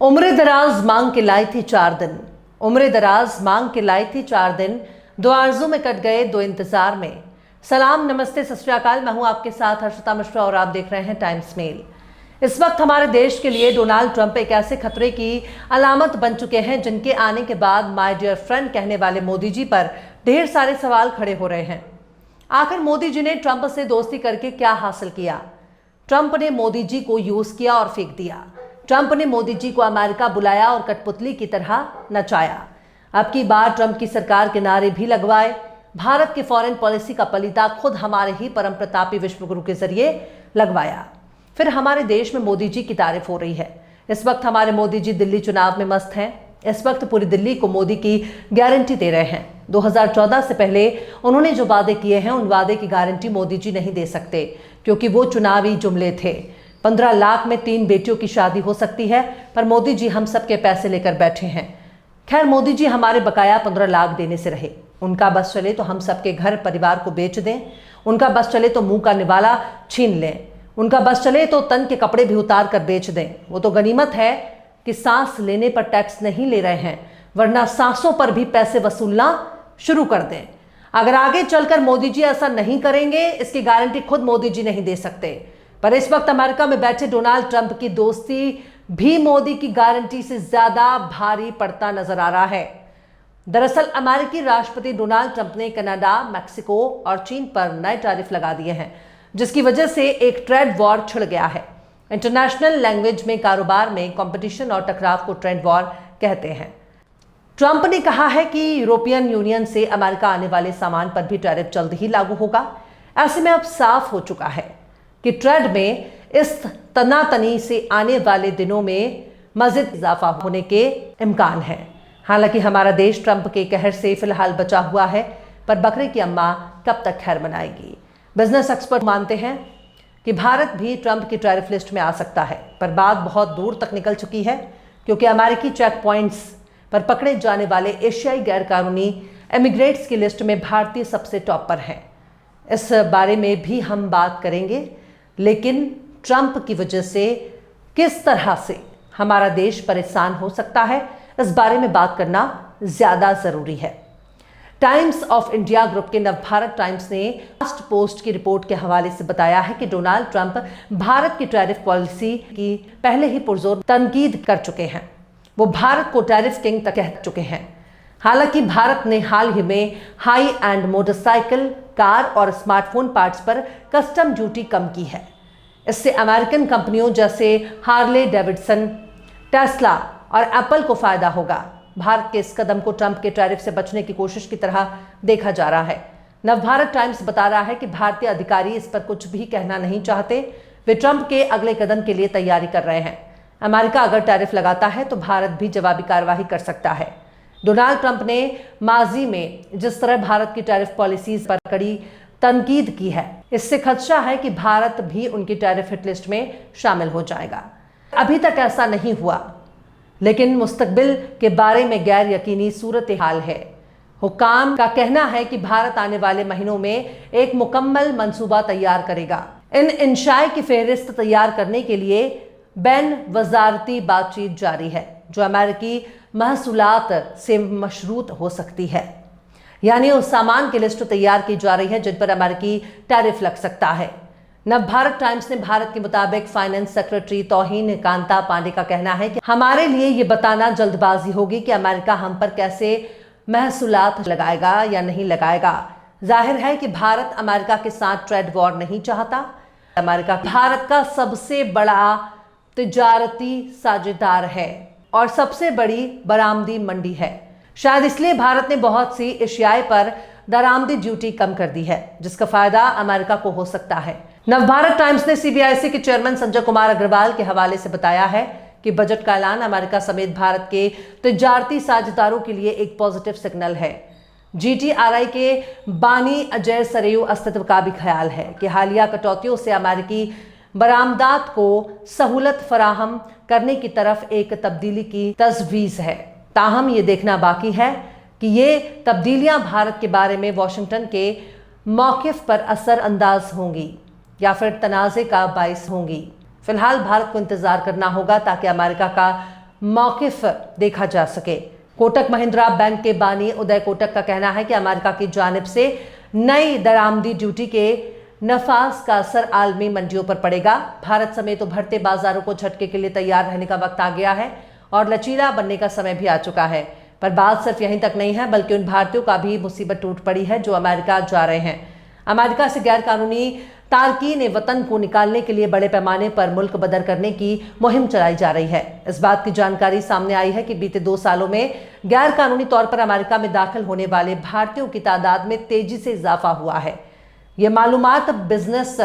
उम्र दराज मांग के लाई थी 4 दिन। उम्र दराज मांग के लाई थी 4 दिन। 2 आरज़ू में कट गए 2 इंतजार में। सलाम, नमस्ते, सत श्री अकाल। मैं हूं आपके साथ हर्षिता मिश्रा और आप देख रहे हैं टाइम्स मेल। इस वक्त हमारे देश के लिए डोनाल्ड ट्रंप एक ऐसे खतरे की अलामत बन चुके हैं जिनके आने के बाद माय डियर फ्रेंड कहने वाले मोदी जी पर ढेर सारे सवाल खड़े हो रहे हैं। आखिर मोदी जी ने ट्रंप से दोस्ती करके क्या हासिल किया? ट्रंप ने मोदी जी को यूज किया और फेंक दिया। ट्रंप ने मोदी जी को अमेरिका बुलाया और कठपुतली की तरह नचाया। अब की बार ट्रंप की सरकार के नारे भी लगवाए। भारत की फॉरेन पॉलिसी का पलीता खुद हमारे ही परम प्रतापी विश्वगुरु के जरिए लगवाया। फिर हमारे देश में मोदी जी की तारीफ हो रही है। इस वक्त हमारे मोदी जी दिल्ली चुनाव में मस्त हैं। इस वक्त पूरी दिल्ली को मोदी की गारंटी दे रहे हैं। 2014 से पहले उन्होंने जो वादे किए हैं उन वादे की गारंटी मोदी जी नहीं दे सकते, क्योंकि वो चुनावी जुमले थे। 15 लाख में 3 बेटियों की शादी हो सकती है, पर मोदी जी हम सबके पैसे लेकर बैठे हैं। खैर, मोदी जी हमारे बकाया 15 लाख देने से रहे। उनका बस चले तो हम सबके घर परिवार को बेच दें। उनका बस चले तो मुंह का निवाला छीन लें। उनका बस चले तो तन के कपड़े भी उतार कर बेच दें। वो तो गनीमत है कि सांस लेने पर टैक्स नहीं ले रहे हैं, वरना सांसों पर भी पैसे वसूलना शुरू कर दें। अगर आगे चलकर मोदी जी ऐसा नहीं करेंगे, इसकी गारंटी खुद मोदी जी नहीं दे सकते। पर इस वक्त अमेरिका में बैठे डोनाल्ड ट्रंप की दोस्ती भी मोदी की गारंटी से ज्यादा भारी पड़ता नजर आ रहा है। दरअसल अमेरिकी राष्ट्रपति डोनाल्ड ट्रंप ने कनाडा, मैक्सिको और चीन पर नए टैरिफ लगा दिए हैं, जिसकी वजह से एक ट्रेड वॉर छिड़ गया है। इंटरनेशनल लैंग्वेज में कारोबार में कंपटीशन और टकराव को ट्रेड वॉर कहते हैं। ट्रंप ने कहा है कि यूरोपियन यूनियन से अमेरिका आने वाले सामान पर भी टैरिफ जल्द ही लागू होगा। ऐसे में अब साफ हो चुका है कि ट्रेड में इस तनातनी से आने वाले दिनों में मजीद इजाफा होने के इम्कान है। हालांकि हमारा देश ट्रंप के कहर से फिलहाल बचा हुआ है, पर बकरे की अम्मा कब तक खैर मनाएगी? बिजनेस एक्सपर्ट मानते हैं कि भारत भी ट्रंप की टैरिफ लिस्ट में आ सकता है, पर बात बहुत दूर तक निकल चुकी है, क्योंकि अमेरिकी चेक पॉइंट्स पर पकड़े जाने वाले एशियाई गैरकानूनी इमिग्रेट्स की लिस्ट में भारतीय सबसे टॉप पर हैं। इस बारे में भी हम बात करेंगे, लेकिन ट्रंप की वजह से किस तरह से हमारा देश परेशान हो सकता है, इस बारे में बात करना ज्यादा जरूरी है। टाइम्स ऑफ इंडिया ग्रुप के नवभारत टाइम्स ने लास्ट पोस्ट की रिपोर्ट के हवाले से बताया है कि डोनाल्ड ट्रंप भारत की टैरिफ पॉलिसी की पहले ही पुरजोर तनकीद कर चुके हैं। वो भारत को टैरिफ किंग तक कह चुके हैं। हालांकि भारत ने हाल ही में हाई एंड मोटरसाइकिल, कार और स्मार्टफोन पार्ट्स पर कस्टम ड्यूटी कम की है। इससे अमेरिकन कंपनियों जैसे हार्ले डेविडसन, टेस्ला और एप्पल को फायदा होगा। भारत के इस कदम को ट्रंप के टैरिफ से बचने की कोशिश की तरह देखा जा रहा है। नवभारत टाइम्स बता रहा है कि भारतीय अधिकारी इस पर कुछ भी कहना नहीं चाहते। वे ट्रंप के अगले कदम के लिए तैयारी कर रहे हैं। अमेरिका अगर टैरिफ लगाता है तो भारत भी जवाबी कार्रवाई कर सकता है। डोनाल्ड ट्रंप ने माजी में जिस तरह भारत की टैरिफ पॉलिसीज पर कड़ी तनकीद की है, इससे खदशा है कि भारत भी उनकी टैरिफ हिट लिस्ट में शामिल हो जाएगा। अभी तक ऐसा नहीं हुआ, लेकिन मुस्तकबिल के बारे में गैर यकीनी सूरत हाल है। हुकाम का कहना है कि भारत आने वाले महीनों में एक मुकम्मल मंसूबा तैयार करेगा। इन इंशाए की फेहरिस्त तैयार करने के लिए बैन वजारती बातचीत जारी है, जो अमेरिकी महसूलात से मशरूत हो सकती है। यानी उस सामान की लिस्ट तैयार की जा रही है जिन पर अमेरिकी टैरिफ लग सकता है। नवभारत टाइम्स ने भारत के मुताबिक फाइनेंस सेक्रेटरी तौहीन कांता पांडे का कहना है कि हमारे लिए ये बताना जल्दबाजी होगी कि अमेरिका हम पर कैसे महसूलात लगाएगा या नहीं लगाएगा। जाहिर है कि भारत अमेरिका के साथ ट्रेड वॉर नहीं चाहता। अमेरिका भारत का सबसे बड़ा तिजारती साझेदार है और सबसे बड़ी बरामदी मंडी है। शायद इसलिए भारत ने बहुत सी एशियाई पर दरामदी ड्यूटी कम कर दी है, जिसका फायदा अमेरिका को हो सकता है। नवभारत टाइम्स ने सीबीआईसी के चेयरमैन संजय कुमार अग्रवाल के हवाले से बताया है कि बजट का ऐलान अमेरिका समेत भारत के तिजारती साझेदारों के लिए एक पॉजिटिव सिग्नल है। जीटीआरआई के बानी अजय सरेयू अस्तित्व का भी ख्याल है कि हालिया कटौतियों से अमेरिकी बरामदात को सहूलत फराहम करने की तरफ एक तब्दीली की तजवीज़ है। ताहम ये देखना बाकी है कि ये तब्दीलियां भारत के बारे में वॉशिंगटन के मौक़िफ़ पर असर अंदाज होंगी या फिर तनाज़े का बाइस होंगी। फिलहाल भारत को इंतजार करना होगा ताकि अमेरिका का मौकिफ देखा जा सके। कोटक महिंद्रा बैंक के बानी उदय कोटक का कहना है कि अमेरिका की जानिब से नई दरामदी ड्यूटी के नफाज का असर आलमी मंडियों पर पड़ेगा। भारत समेत उभरते बाजारों को झटके के लिए तैयार रहने का वक्त आ गया है और लचीला बनने का समय भी आ चुका है। पर बात सिर्फ यहीं तक नहीं है, बल्कि उन भारतीयों का भी मुसीबत टूट पड़ी है जो अमेरिका जा रहे हैं। अमेरिका से गैर कानूनी तारकीन वतन को निकालने के लिए बड़े पैमाने पर मुल्क बदर करने की मुहिम चलाई जा रही है। इस बात की जानकारी सामने आई है कि बीते 2 सालों में गैर कानूनी तौर पर अमेरिका में दाखिल होने वाले भारतीयों की तादाद में तेजी से इजाफा हुआ है। ये मालूमात बिजनेस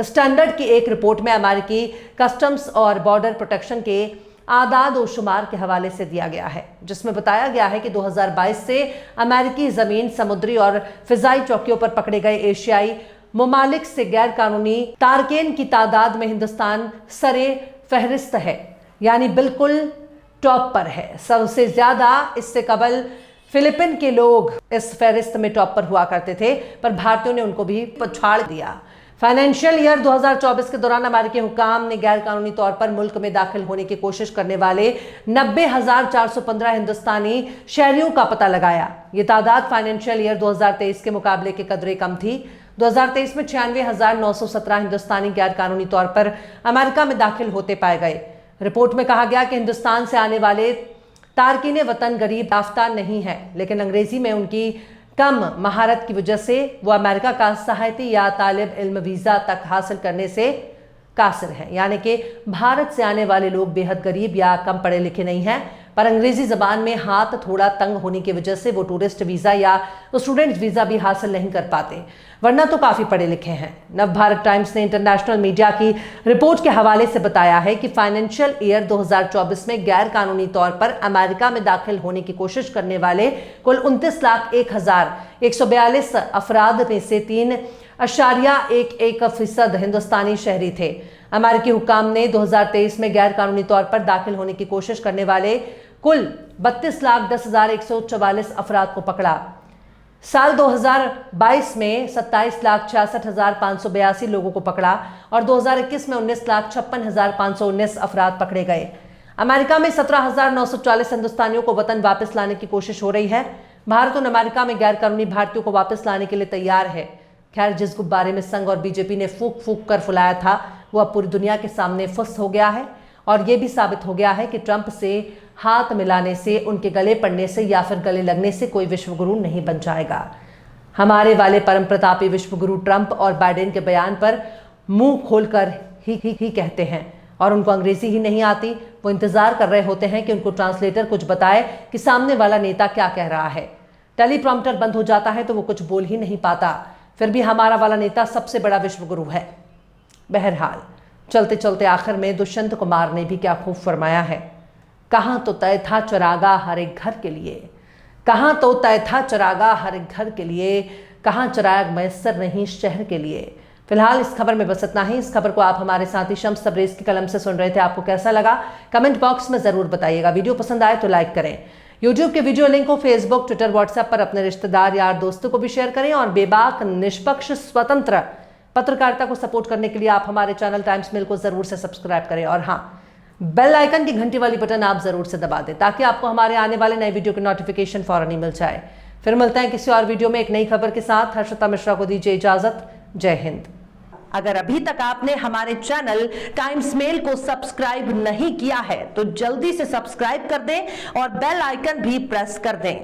स्टैंडर्ड की एक रिपोर्ट में अमेरिकी कस्टम्स और बॉर्डर प्रोटेक्शन के आदाद और शुमार के हवाले से दिया गया है, जिसमें बताया गया है कि 2022 से अमेरिकी जमीन, समुद्री और फिजाई चौकियों पर पकड़े गए एशियाई ममालिक से गैर कानूनी तारकीन की तादाद में हिंदुस्तान सरे फहरिस्त है, यानी बिल्कुल टॉप पर है। सबसे ज्यादा इससे कबल फिलीपीन के लोग इस फहरिस्त में टॉप पर हुआ करते थे, पर भारतीयों ने उनको भी पछाड़ दिया। फाइनेंशियल ईयर 2024 के दौरान अमेरिकी हुकाम ने गैर कानूनी तौर पर मुल्क में दाखिल होने की कोशिश करने वाले 90,415 हिंदुस्तानी शहरियों का पता लगाया। ये तादाद फाइनेंशियल ईयर 2023 के मुकाबले के कदरे कम थी। 2023 में 96,917 हिंदुस्तानी गैर कानूनी तौर पर अमेरिका में दाखिल होते पाए गए। रिपोर्ट में कहा गया कि हिंदुस्तान से आने वाले तारकीन वतन गरीब याफ्ता नहीं है, लेकिन अंग्रेजी में उनकी कम महारत की वजह से वो अमेरिका का सहायती या तालिब इल्म वीजा तक हासिल करने से कासिर हैं। यानी कि भारत से आने वाले लोग बेहद गरीब या कम पढ़े लिखे नहीं हैं, पर अंग्रेजी जबान में हाथ थोड़ा तंग होने की वजह से वो टूरिस्ट वीजा या स्टूडेंट वीजा भी हासिल नहीं कर पाते, वरना तो काफी पढ़े लिखे हैं। नव भारत टाइम्स ने इंटरनेशनल मीडिया की रिपोर्ट के हवाले से बताया है कि फाइनेंशियल ईयर 2024 में गैर कानूनी तौर पर अमेरिका में दाखिल होने की कोशिश करने वाले कुल 29,01,142 अफराद में से 3.11% हिंदुस्तानी शहरी थे। अमेरिकी हुकाम ने 2023 में गैर कानूनी तौर पर दाखिल होने की कोशिश करने वाले कुल 32,10,144 अफराद को पकड़ा। साल 2022 में 27,66,582 लोगों को पकड़ा और 2021 में 19,56,519 अफराद पकड़े गए। अमेरिका में 17,940 हिंदुस्तानियों को वतन वापस लाने की कोशिश हो रही है। भारत उन अमेरिका में गैर कानूनी भारतीयों को वापस लाने के लिए तैयार है। खैर, जिस गुब्बारे में संघ और बीजेपी ने फूंक फूंक कर फुलाया था, वो अब पूरी दुनिया के सामने फुस हो गया है और ये भी साबित हो गया है कि ट्रंप से हाथ मिलाने से, उनके गले पड़ने से या फिर गले लगने से कोई विश्वगुरु नहीं बन जाएगा। हमारे वाले परम प्रतापी विश्वगुरु ट्रंप और बाइडेन के बयान पर मुंह खोलकर ही कहते हैं और उनको अंग्रेजी ही नहीं आती। वो इंतजार कर रहे होते हैं कि उनको ट्रांसलेटर कुछ बताए कि सामने वाला नेता क्या कह रहा है। टेलीप्रॉम्प्टर बंद हो जाता है तो वो कुछ बोल ही नहीं पाता। फिर भी हमारा वाला नेता सबसे बड़ा विश्वगुरु है। बहरहाल, चलते चलते आखिर में दुष्यंत कुमार ने भी क्या खूब फरमाया है, कहाँ तो तय था चरागा हर एक घर के लिए, कहाँ तो तय था चरागा हर एक घर के लिए, कहाँ चराग मैसर नहीं शहर के लिए। फिलहाल इस खबर में बस इतना ही। इस खबर को आप हमारे साथी शम्स तबरेज की कलम से सुन रहे थे। आपको कैसा लगा कमेंट बॉक्स में जरूर बताइएगा। वीडियो पसंद आए तो लाइक करें। यूट्यूब के वीडियो लिंक को फेसबुक, ट्विटर, व्हाट्सएप पर अपने रिश्तेदार, यार, दोस्तों को भी शेयर करें और बेबाक, निष्पक्ष, स्वतंत्र पत्रकारिता को सपोर्ट करने के लिए आप हमारे चैनल टाइम्स मेल को जरूर से सब्सक्राइब करें और हाँ, बेल आइकन की घंटी वाली बटन आप जरूर से दबा दें ताकि आपको हमारे आने वाले नए वीडियो की नोटिफिकेशन फौरन ही मिल जाए। फिर मिलते हैं किसी और वीडियो में एक नई खबर के साथ। हर्षिता मिश्रा को दीजिए इजाजत। जय हिंद। अगर अभी तक आपने हमारे चैनल टाइम्स मेल को सब्सक्राइब नहीं किया है तो जल्दी से सब्सक्राइब कर दें और बेल आइकन भी प्रेस कर दें।